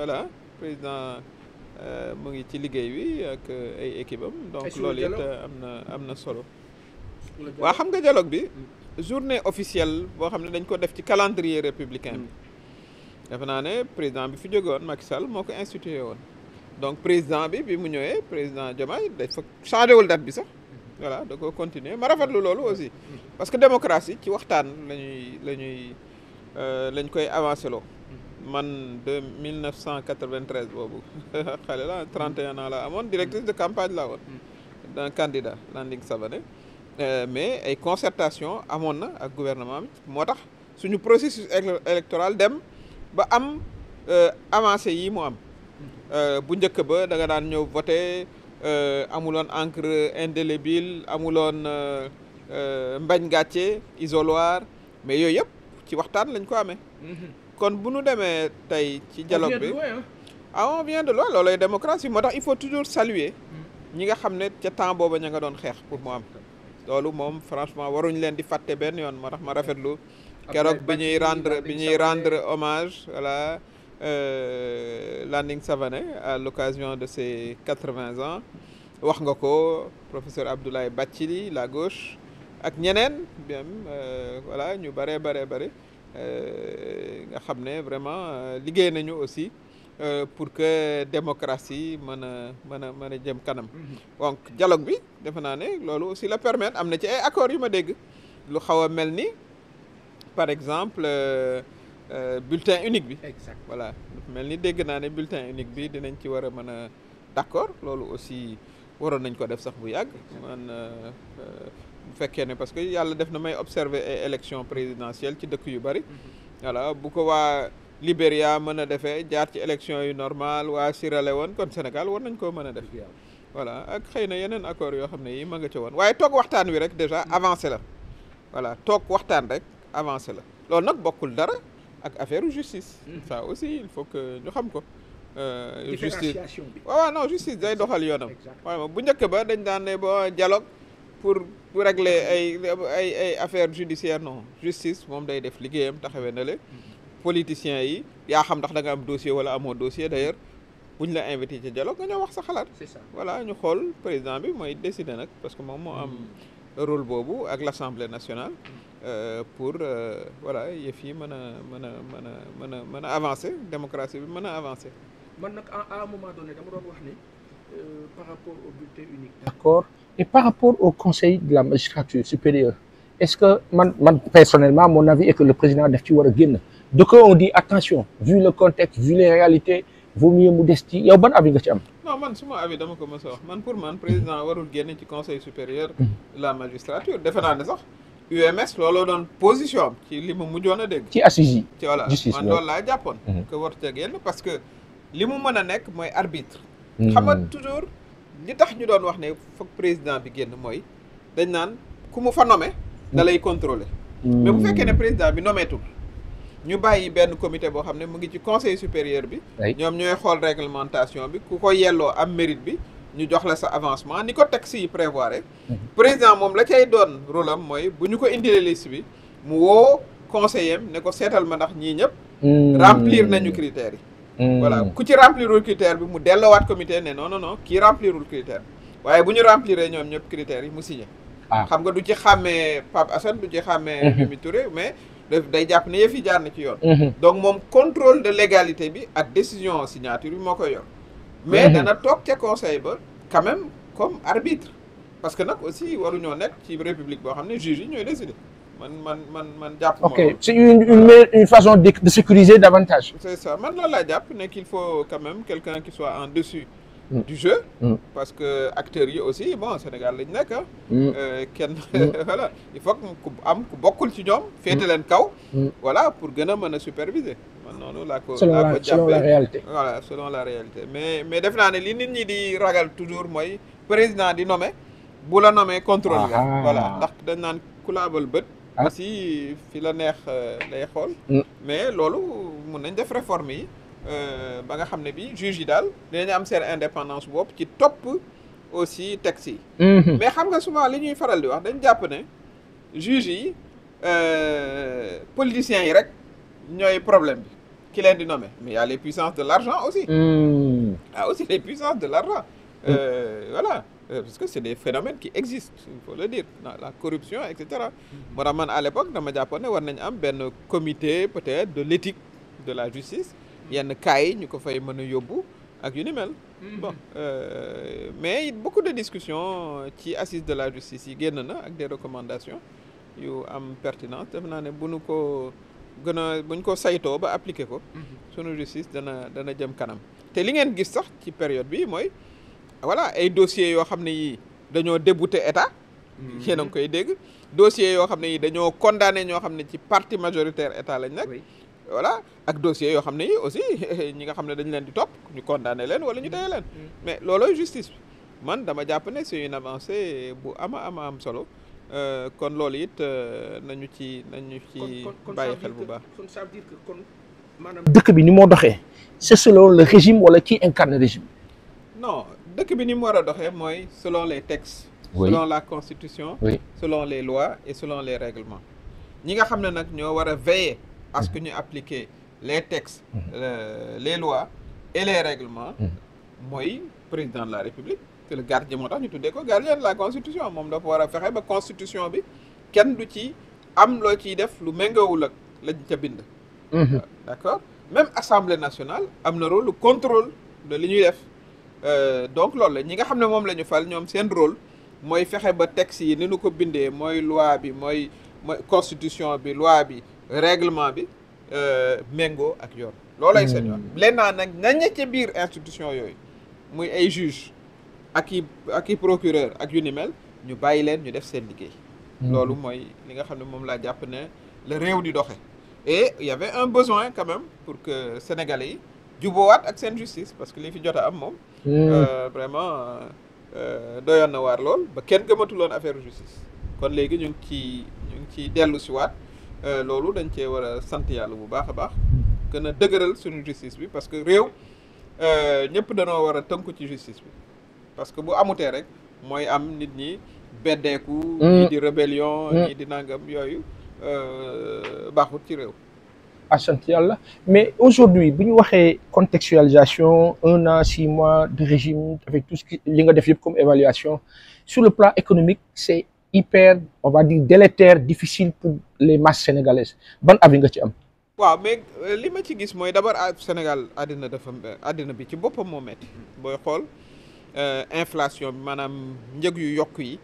voilà président mu ngi ci liggéey bi ak ay équipe am donc loolu it am na solo. waa xam nga dialogue bi journée officielle boo xam ne dañ ko def ci calendrier républicain bi defe naa ne président bi fi jóge woon Macky Sall moo ko institué woon donc président bi mu ñëwee président Diomaye dafa changé wul date bi sax voilà da ko continuer ma rafetlu loolu aussi parce que démocratie ci waxtaan lañ koy avancé loo man de 1993 boobu xale la 31 ans la amoon directrice de campagne la woon d'un candidat Landing Savané mais ay concertation amoon na ak gouvernement bi moo tax suñu processus électoral dem ba am avancé yi mu am bu njëkk ba da nga daan ñëw voté amuloon encre indélébile amuloon mbañ gàcce isoloir mais yooyu yëpp ci waxtaan lañ ko amee kon bu nu demee tey ci dialogue bi on vient de loin loolay démocratie moo tax il faut toujours saluer ñi nga xam ne ca temps booba ña nga doon xeex pour mu am loolu moom franchement waruñ leen di fàtte benn yoon moo tax ma rafetlu keroog bi ñuy rendre hommage voilà Landing Savané à l'occasion de ses 80 ans wax nga ko professeur Abdoulaye Bathily la gauche ak ñeneen bien voilà ñu bare nga xam ne vraiment liggéey nañu aussi pour que démocratie mën a jëm kanam donc dialogue bi defe naa ne loolu aussi la permettre am na ci ay accords yu ma dégg lu xaw a mel ni par exemple bulletin unique bi voilà mel ni dégg naa ne bulletin unique bi dinañ ci war a mën a d'accord loolu aussi waroon nañ ko def sax bu yàgg man bu fekkee ne parce que yàlla def na may observer ay élection présidentielle ci dëkk yu bari voilà bu ko waa Libéria mën a defee jaar ci élection yu normal waa Sierra Leone kon Sénégal war nañ koo mën a def voilà ak xëy na yeneen accord yoo xam ne yi ma nga ca woon waaye toog waxtaan wi rek déjà avancé la voilà toog waxtaan rek avancé la loolu nag bokkul dara ak affaire justice ça aussi il faut que ñu xam ko justice waaw non justice day doxal yoonam waaw bu njëkk ba dañ daan ne ba dialogue pour régler ay affaire judiciaire non justice moom day def liggéeyam taxawee na le politiciens yi yaa xam ndax da nga am dossier wala amoo dossier d'ailleurs buñ la invité ci dialogue nga ñoo wax sa xalaat voilà ñu xool président bi mooy décider nag parce que moom moo am rôle boobu ak l'Assemblée nationale pour voilà yëf yi mën a avancer démocratie bi mën a avancer man nag à un moment donné dama doon wax ni par rapport au bulletin unique d'accord et par rapport au conseil de la magistrature supérieure est-ce que man personnellement mon avis est que le président daf ci war a génn donc on dit attention vu le contexte vu les réalités vaut mieux mu des ci yow ban avis nga ci am non man suma avis dama ko mës a wax man pour man président warul génn ci conseil supérieur de la magistrature defe naa ne sax UMS looloo doon position am ci li mu mujjoon a dégg ci assises yi ci voilà justice man loolu laa jàppoon que warut a génn parce que li mu mën a nekk mooy arbitre xam nga toujours li tax ñu doon wax ne foog président bi génn mooy dañ naan ku mu fa nommé da lay contrôler mais bu fekkee ne président bi nommeetul ñu bàyyi benn comité boo xam ne mu ngi ci conseil supérieur bi ñoom ñooy xool réglementation bi ku ko yelloo am mérite bi ñu jox la sa avancement ni ko texte yi prévoir président moom la cay doon rôle am mooy bu ñu ko indilee liste bi mu woo conseiller am ne ko seetal ma ndax ñii ñëpp remplir nañu critères yi voilà ku ci remplirul critère bi mu delloowaat comité ne non kii remplirul critère waaye bu ñu rempliree ñoom ñëpp critères yi mu signé xam nga du ci xàmmee Pape Assane du ci xàmmee Mimi Touré mais day jàpp ne yëf yi jaar na ci yoon donc moom contrôle de légalité bi ak décision signature bi moo koy yor mais dana toog ca conseil ba quand même comme arbitre parce que nag aussi waruñoo nekk ci république boo xam ne juge yi ñooy décider man jàpp ok c'est une façon de sécuriser davantage c'est ça man loolu laa jàpp ne qu'il faut quand même quelqu'un qui soit en dessus du jeu parce que acteurs yi aussi bon Sénégal lañ nekk kenn voilà il faut que ku bokkul ci ñoom féete leen kaw voilà pour gën a mën a superviser man noonu laa ko jàppee selon la réalité voilà selon la réalité mais def naa ne li nit ñi di ragal toujours mooy président di nommer bu la nommer contrôle nga voilà ndax dañ naan ku la abal bët aussi fi la neex lay xool mais loolu mun nañ def réforme yi ba nga xam ne bi juge yi daal dinañu am seen indépendance bopp ci topp aussi texte yi mais xam nga souvent li ñuy faral di wax dañ jàpp ne juge yi politiciens yi rek ñooy problème bi qui leen di nommer mais il y a les puissances de l'argent aussi. Ah aussi les puissances de l'argent. Voilà parce que c'est des phénomènes qui existent il faut le dire la corruption et cetera. moo tax man à l'époque dama jàppoon ne war nañu am benn comité peut-être de l'éthique de la justice yenn cas yi ñu ko fay mën a yóbbu ak yu ni mel. Bon mais beaucoup de discussions ci assises de la justice yi génn na ak des recommandations yu am pertinence def naa ne bu ñu ko gën a bu ñu ko saytoo ba appliquer ko. sunu justice dana jëm kanam te li ngeen gis sax ci période bi mooy voilà ay dossiers yoo xam ne yi dañoo débouté état. yéen a ngi koy dégg dossiers yoo xam ne yi dañoo condamné ñoo xam ne ci parti majoritaire état lañ nekk. Voilà ak dossiers yoo xam ne yi aussi ñi nga xam ne dañ leen di topp ñu condamné leen wala ñu téye leen mais loolooy justice bi man dama jàpp ne c'est une avancée bu am solo kon loolu it nañu ci bàyyi xel bu baax. kon ça veut dire que kon maanaam dëkk bi ni moo doxee c'est selon le régime wala qui incarne régime. non dëkk bi ni mu war a doxee mooy selon les textes. Oui. Selon la constitution. Oui. Selon les lois et selon les règlements ñi nga xam ne nag ñoo war a veiller à ce que ñu appliquer les textes les lois et les règlements mooy président de la République c'est le gardien moo tax ñu tuddee ko gardien de la constitution moom dafa war a fexe ba constitution bi kenn du ci am loo ciy def lu méngoowul ak lañ ca bind. D'accord même Assemblée nationale am na rôle le contrôle de li ñuy def donc loolu la ñi nga xam ne moom la ñu fal ñoom seen rôle mooy fexe ba texte yi ni ñu ko bindee mooy loi bi mooy constitution bi loi bi règlement bi méngoo ak yoon loolay seen yoon leen naa nag naña ca biir institution yooyu muy ay juge ak i procureur ak yu ni mel ñu bàyyi leen ñu def seen liggéey loolu mooy li nga xam ne moom laa jàpp ne le réew di doxe et il y avait un besoin quand même pour que Sénégalais yi juboowaat ak seen justice parce que li fi jot a am moom vraiment doyoon na waar lool ba kenn gëmatuloon affaire justice kon léegi ñu ngi ci dellu si waat loolu dañ cee war a sant yàlla bu baax a baax gën a dëgëral suñu justice bi parce que réew ñëpp danoo war a tënku ci justice bi parce que bu amutee rek mooy am nit ñi beddeeku ñii di rébellion ñii di nangam yooyu baaxut ci réew sant yàlla mais aujourd'hui bu ñu waxee contextualisation 1 an 6 mois de régime avec tout ce qui li nga def yëpp comme évaluation sur le plan économique c'est hyper on va dire délétère difficile pour les masses sénégalaises ban avis nga ci am. waaw mais li ma ci gis mooy d'abord Sénégal àddina bi ci boppam moo metti booy xool inflation bi maanaam njëg yu yokk yi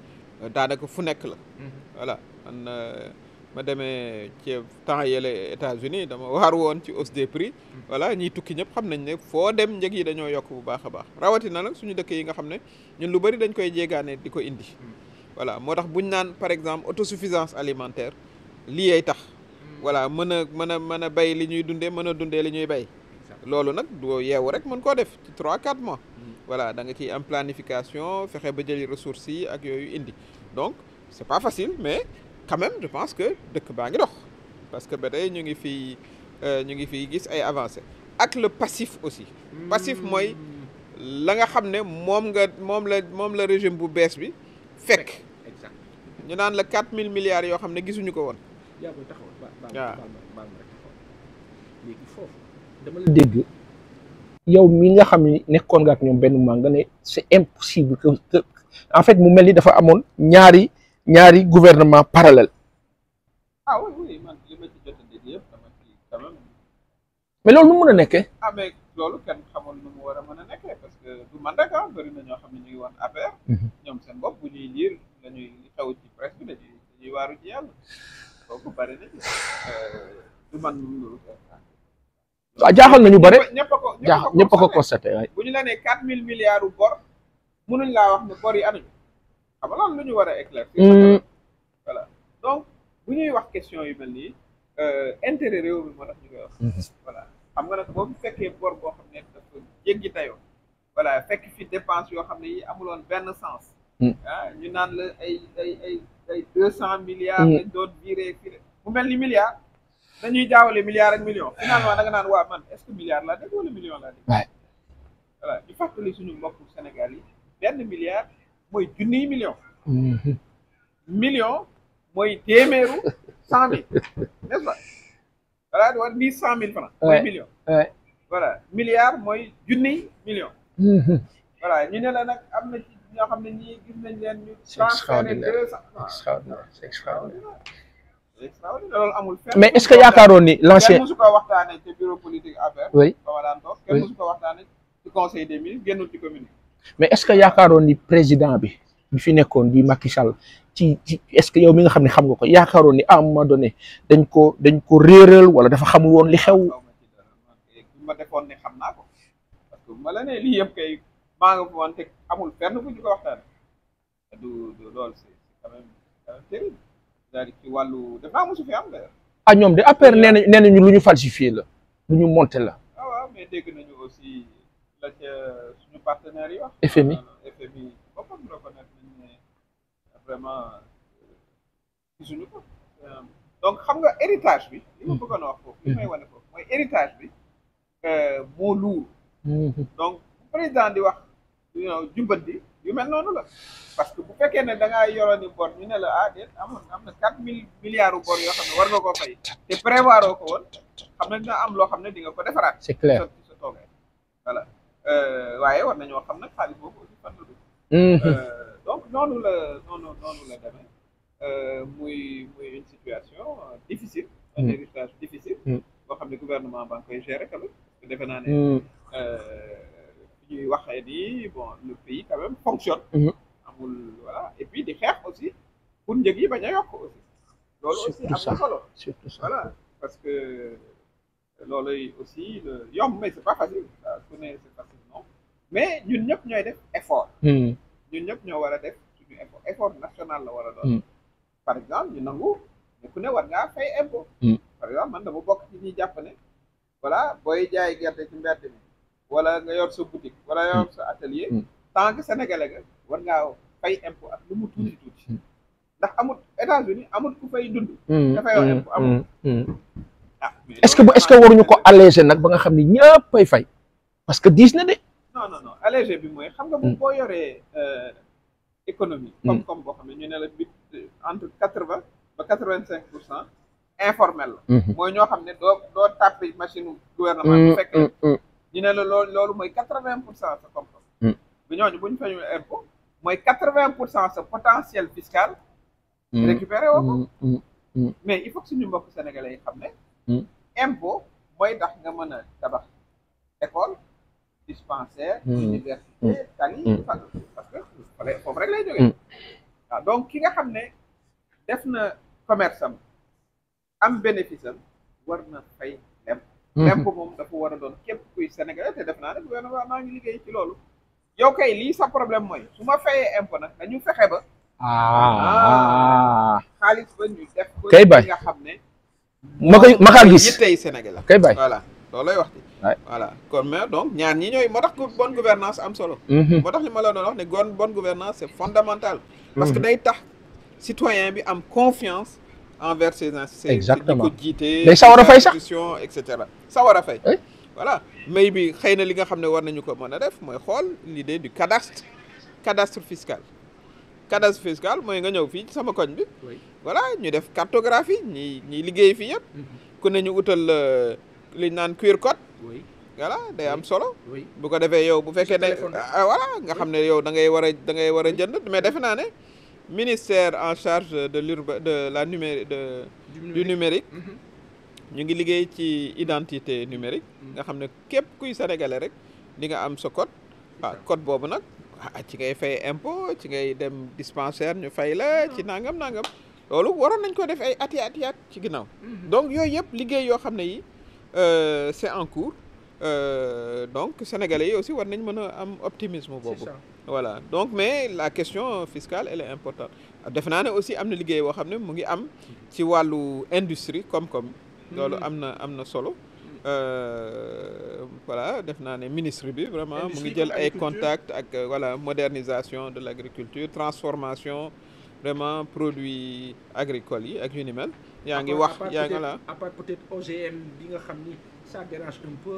daanaka fu nekk la. voilà man ma demee ci temps yële États-Unis dama waar woon ci hausse des prix. voilà ñiy tukki ñëpp xam nañ ne foo dem njëg yi dañoo yokk bu baax a baax rawatina nag suñu dëkk yi nga xam ne ñun lu bari dañ koy jéegaane di ko indi. voilà moo tax buñ naan par exemple autosuffisance alimentaire lii ay tax voilà mën a bay li ñuy dundee mën a dundee li ñuy bay loolu nag doo yeewu rek mën koo def ci 3-4 mois voilà da nga ciy am planification fexe ba jëli ressources yi ak yooyu indi donc c'est pas facile mais quand même je pense que dëkk baa ngi dox parce que ba tey ñu ngi fii gis ay avancées ak le passif aussi passif mooy la nga xam ne moom la régime bu bees bi fekk ñu naan la 4000 milliards yoo xam ne gisuñu ko woon. yaa koy taxawal waaw léegi foofu dama la dégg yow mi nga xam ne nekkoon nga ak ñoom benn moment nga ne c'est impossible que en fait mu mel ni dafa amoon ñaari gouvernement parallèle. ah oui man li ma ci jot a dégg yëpp dama ci quand même. mais loolu nu mu mën a nekkee. ah mais loolu kenn xamul nu mu war a mën a nekkee parce que du man rek bëri na ñoo xam ne ñu ngi woon affaire. ñoom seen bopp bu ñuy lire lañuy xew ci presse bi dañuy waaru ci yàlla kooku bari na du man loolu. waaw jaaxal nañu bare ñëpp a ko constaté waay. bu ñu la nee 4000 milliards u bor mënuñ laa wax ne bor yi anuñu xam nga loolu lu ñu war a éclaircir. voilà donc bu ñuy wax question yu mel nii intérêt réew mi moo tax ñu koy wax. voilà xam nga nag boobu fekkee bor boo xam ne dafa jéggi tayoo voilà fekk fi dépense yoo xam ne yi amuloon benn sens. ñu naan la ay 200 milliards. lañ doon viré fii mu mel ni milliard. dañuy jaawale milliard ak million finalement da nga naan waa man est-ce que milliard laa dégg wala million laa dégg. voilà ñu fàttali suñu mbokku Sénégal yi benn milliard mooy junniy million. million mooy téeméeru 100 000 n'est-ce pas voilà war 100 000 francs. mooy million. voilà milliard mooy junniy million. voilà ñu ne la nag am na ci ñoo xam ne ñii gis nañ leen ñu. transféré 200. extraordinaire c'est extraordinaire. loolu amul fenn. mais est-ce que yaakaaroon ni l'ancien. kenn musu ko waxtaanee ci bureau politique affaire. oui ba ma daan toog kenn musu ko waxtaanee ci conseil des ministres génnul ci commune. mais est-ce que yaakaaroon ni président bi fi nekkoon di Macky Sall ci est-ce que yow mi nga xam ne xam nga ko yaakaaroon ni à un moment donné dañ ko réeral wala dafa xamul woon li xew. ma defoon ne xam naa ko parce que ma la ne lii yëpp kay maa nga fa wante amul fenn fu ñu ko waxtaanee du loolu c'est quand même terrible. c'est-à-dire ci wàllu dafa mosu fi am d'ailleurs. ah ñoom de après nee nañu lu ñu falsifié la lu ñu monté la. ah waaw mais dégg nañu aussi la ca suñu partenaires yi wax. FMI FMI boppam reconnaître nañu ne vraiment gisuñu ko. donc xam nga héritage bi. li ma bëggoon a wax foofu li may wane foofu mooy héritage bi moo luur. donc président di wax jubbanti yu mel noonu la. parce que bu fekkee ne da ngaa yoroon ni bor ñu ne la ah déet am na 4 000 milliards bor yoo xam ne war nga koo fay te prévoir ko woon xam ne dina am loo xam ne di nga ko defaraat. c'est clair sa toogay voilà waaye war nañoo xam nag xaalis boobu aussi fan la dugg. donc noonu la demee muy une situation difficile. un héritage difficile. boo xam ne gouvernement ba nga koy gérer quand même parce que defe naa ne ñuy waxee ni bon le pays quand même fonctionne. Voilà et puis di xeex aussi pour njëg yi bañ a yokk aussi. loolu aussi am na solo. surtout ça voilà parce que loolu aussi yomb mais c'est pas facile ku ne c'est facile non mais ñun ñëpp ñooy def effort. ñun ñëpp ñoo war a def suñu effort national la war a doon. par exemple ñu nangu ne ku ne war ngaa fay impôt. par exemple man dama bokk ci ñuy jàpp ne voilà booy jaay gerte ci mbedd mi wala nga yor sa boutique wala yor sa atelier. tant que sénégalais nga war ngaa fay impôt ak lu mu tuuti ndax amul États-Unis amul ku fay dund. dafay yor impôt amul. est-ce que waruñu ko alléger nag ba nga xam ni ñëpp ay fay parce que diis na de. non alléger bi mooy xam nga boo yoree économie. comme boo xam ne ñu ne la bit entre 80 ba 85% informel la. mooy ñoo xam ne doo tàppi machine gouvernement bu fekkee ñu ne la loolu mooy 80% sa koom-koom. bi ñooñu bu ñu fayul impôt mooy 80% sa potentiel fiscal. récupéré woo ko. mais il faut que suñu mbokk sénégalais yi xam ne. impôt mooy tax nga mën a tabax école dispensaire. université tali parce que foofu rek lay jógee. waaw donc ki nga xam ne def na commerce am bénéfice am war na fay l'impôt. l'impôt moom dafa war a doon képp kuy sénégalais te def naa ne gouvernement maa ngi liggéey ci loolu. yow kay lii sa problème mooy su ma fayee impôt nag dañu fexe ba. xaalis ba ñu def ko. kay bay nga xam ne. ma kaa gis yittey Sénégal la. kay bay voilà loolu lay wax ci. voilà kon mais donc ñaar ñi ñooy moo tax bonne gouvernance am solo. moo tax li ma la doon wax ne bonne gouvernance c'est fondamental. parce que day tax citoyen bi am confiance envers ses institutions. exactement di ko jiite. day sawar a fay sax et cetera sawar a fay. voilà mais bi xëy na li nga xam ne war nañu ko mën a def mooy xool l'idée du cadastre fiscal. cadastre fiscal mooy nga ñëw fii ci sama koñ bi. voilà ñu def cartographie ñi liggéey fii yëpp. ku ne ñu utal li ñu naan QR code. voilà day am solo. bu ko defee yow bu fekkee ne voilà nga xam ne yow da ngay war a jënd mais defe naa ne ministère en charge du numérique. ñu ngi liggéey ci identité numérique. nga xam ne képp kuy sénégalais rek di nga am sa code. code boobu nag ci ngay fay impôt ci ngay dem dispensaire ñu fay la ci nangam loolu waroon nañ ko def ay at ci ginnaaw. donc yooyu yëpp liggéey yoo xam ne yi c'est en cours donc sénégalais yi aussi war nañ mën a am optimisme boobu. voilà donc mais la question fiscale elle est importante defe naa ne aussi am na liggéey boo xam ne mu ngi am ci wàllu industrie koom-koom. loolu am na solo. voilà def naa ne ministre bi vraiment mu ngi jël ay contacts ak voilà modernisation de l'agriculture transformation vraiment produits agricoles yi ak yu ni mel. yaa ngi wax yaa ngi la à part peut-être OGM bi nga xam ni ça dérange un peu.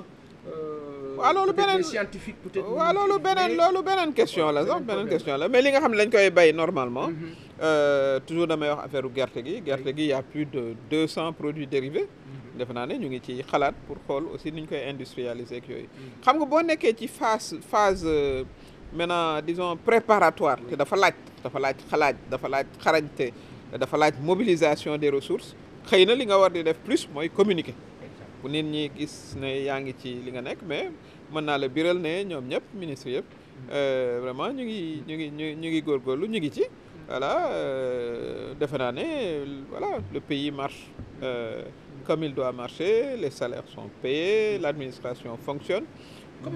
waaw loolu peut-être beneen les scientifiques peut-être. waaw loolu beneen question la sax beneen question la mais li nga xam ne lañ koy bay normalement toujours damay wax affaire gerte gi y a plus de 200 produits dérivés defe naa ne ñu ngi ci xalaat pour xool aussi ni ñu koy industrialiser ak yooyu xam nga boo nekkee ci phase maintenant disons préparatoire te dafa laaj xalaat dafa laaj xarañte dafa laaj mobilisation des ressources xëy na li nga war di def plus mooy communiquer bu nit ñi gis ne yaa ngi ci li nga nekk mais mën naa la biral ne ñoom ñëpp ministre yëpp vraiment ñu ngi góorgóorlu ñu ngi ci voilà defe naa ne voilà le pays marche comme il doit marcher les salaires sont payés l'administration fonctionne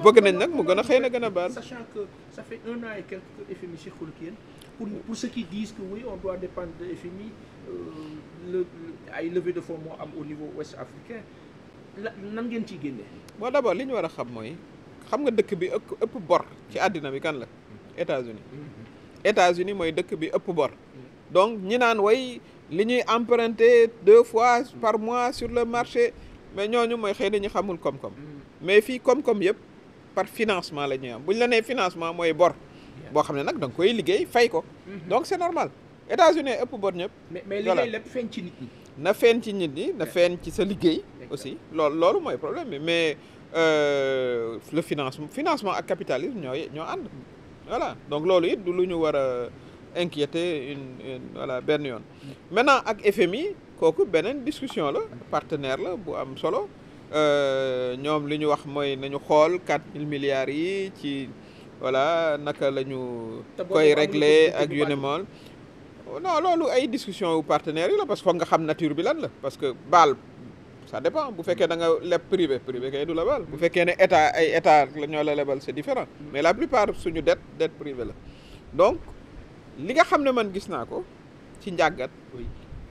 bëgg nañ nag mu gën a xëy na gën a baal. Sachant que ça fait 1 an et quelques que FMI sequl ak yéen pour ceux qui disent que oui on doit dépendre de FMI ay levée de fonds moo am au niveau ouest africain nan ngeen ciy génne. bon d'abord li ñu war a xam mooy xam nga dëkk bi ëpp bor ci àddina bi kan la États-Unis mooy dëkk bi ëpp bor donc ñi naan way li ñuy emprunter 2 fois par mois sur le marché mais ñooñu mooy xëy na ñu xamul koom-koom mais fii koom-koom yëpp par financement la ñuy am bu ñu la nee financement mooy bor boo xam ne nag da nga koy liggéey fay ko donc c'est normal États-Unis ëpp bor ñëpp. mais liggéey lépp feeñ ci nit ñi. na feeñ ci nit ñi na feeñ ci sa liggéey aussi loolu mooy problème bi mais le financement ak capitalisme ñoo ànd voilà donc loolu it du lu ñu war a inquiéter voilà benn yoon maintenant ak FMI kooku beneen discussion la partenaire la bu am solo ñoom li ñu wax mooy nañu xool 4 000 milliards yi ci voilà naka la ñu koy régler ak yu ne mool non loolu ay discussion yu partenaires yi la parce que foog nga xam nature bi lan la parce que baal ça dépend bu fekkee da nga leb privé kay du la baal bu fekkee ne état la ñoo la lebal c'est différent mais la plupart suñu dette privée la donc li nga xam ne man gis naa ko ci njàngat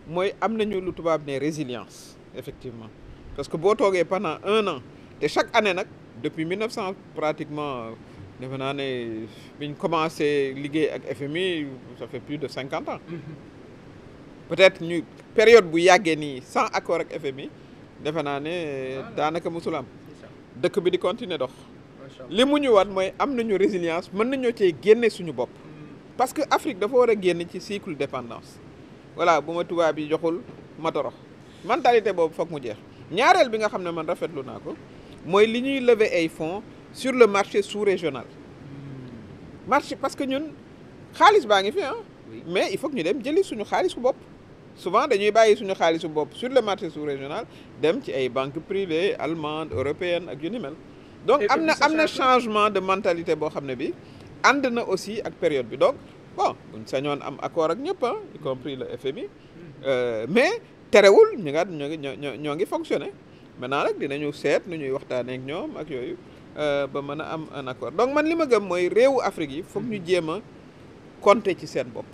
mooy am nañu lu tubaab ne résilience effectivement parce que boo toogee pendant 1 an te chaque année nag depuis 1900 pratiquement defe naa ne biñ commencé liggéey ak FMI ça fait plus de 50 ans peut-être ñu période bu yàggee nii sans accord ak FMI defe naa ne daanaka musul am dëkk bi di continuer dox li mu ñu wat mooy am nañu résilience mën nañoo cee génne suñu bopp parce que Afrique dafa war a génn ci cycle dépendance voilà bu ma tubaab yi joxul ma torox mentalité boobu foog mu jeex ñaareel bi nga xam ne man rafetlu naa ko mooy li ñuy lever ay fonds sur le marché sous-régional marché parce que ñun xaalis baa ngi fi mais il faut que ñu dem jëli suñu xaalisu bopp souvent dañuy bàyyi suñu xaalisu bopp sur le marché sous-régional dem ci ay banques privées allemandes européennes ak yu ni mel donc am na changement de mentalité boo xam ne bi ànd na aussi ak période bi donc bon buñ sañoon am accord ak ñëpp y compris le FMI mais terewul ñoo ngi fonctionner maintenant nag dinañu seet nu ñuy waxtaanee ak ñoom ak yooyu ba mën a am un accord donc man li ma gëm mooy réewu Afrique yi foog ñu jéem a compter ci seen bopp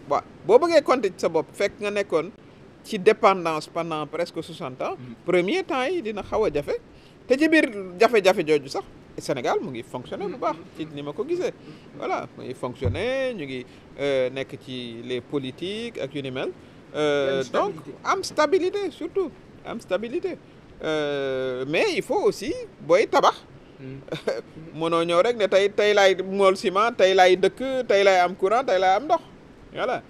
waaw boo bëggee compter ci sa bopp fekk nga nekkoon ci dépendance pendant presque 60 ans premier temps yi dina xaw a jafe te ci biir jafe-jafe jooju sax Sénégal mu ngi fonctionner bu baax ci ni ma ko gisee voilà mu ngi fonctionner ñu ngi nekk ci les politiques ak yu ni mel donc am stabilité surtout am stabilité mais il faut aussi booy tabax mënoo ñëw rek ne tey laay mool ciment tey laay dëkk tey laay am courant tey laay am ndox voilà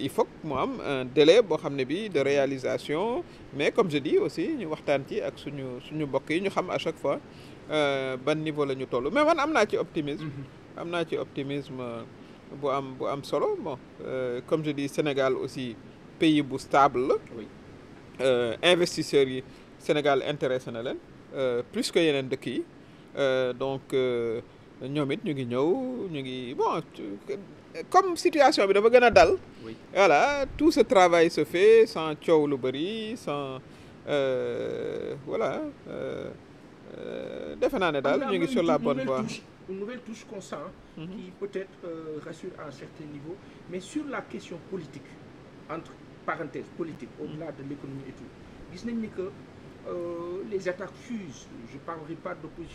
il faut que mu am un délai boo xam ne bi de réalisation mais comme je dis aussi ñu waxtaan ci ak suñu mbokk yi ñu xam à chaque fois ban niveau la ñu toll mais man am naa ci optimisme bu am solo bon comme je dis Sénégal aussi pays bu stable la investisseurs yi Sénégal intéressé na leen plus que yeneen dëkk yi donc ñoom it ñu ngi ñëw ñu ngi bon comme situation bi dafa gën a dal voilà tout ce travail se fait sans coow lu bëri sans voilà defe naa ne daal ñu ngi sur la bonne voie. Une nouvelle touche qu'on sent qui peut-être rassure à un certain niveau mais sur la question politique entre parenthèses politique au-delà de l'économie et tout gis nañ ni que les attaques fusent je parlerai pas d'opposition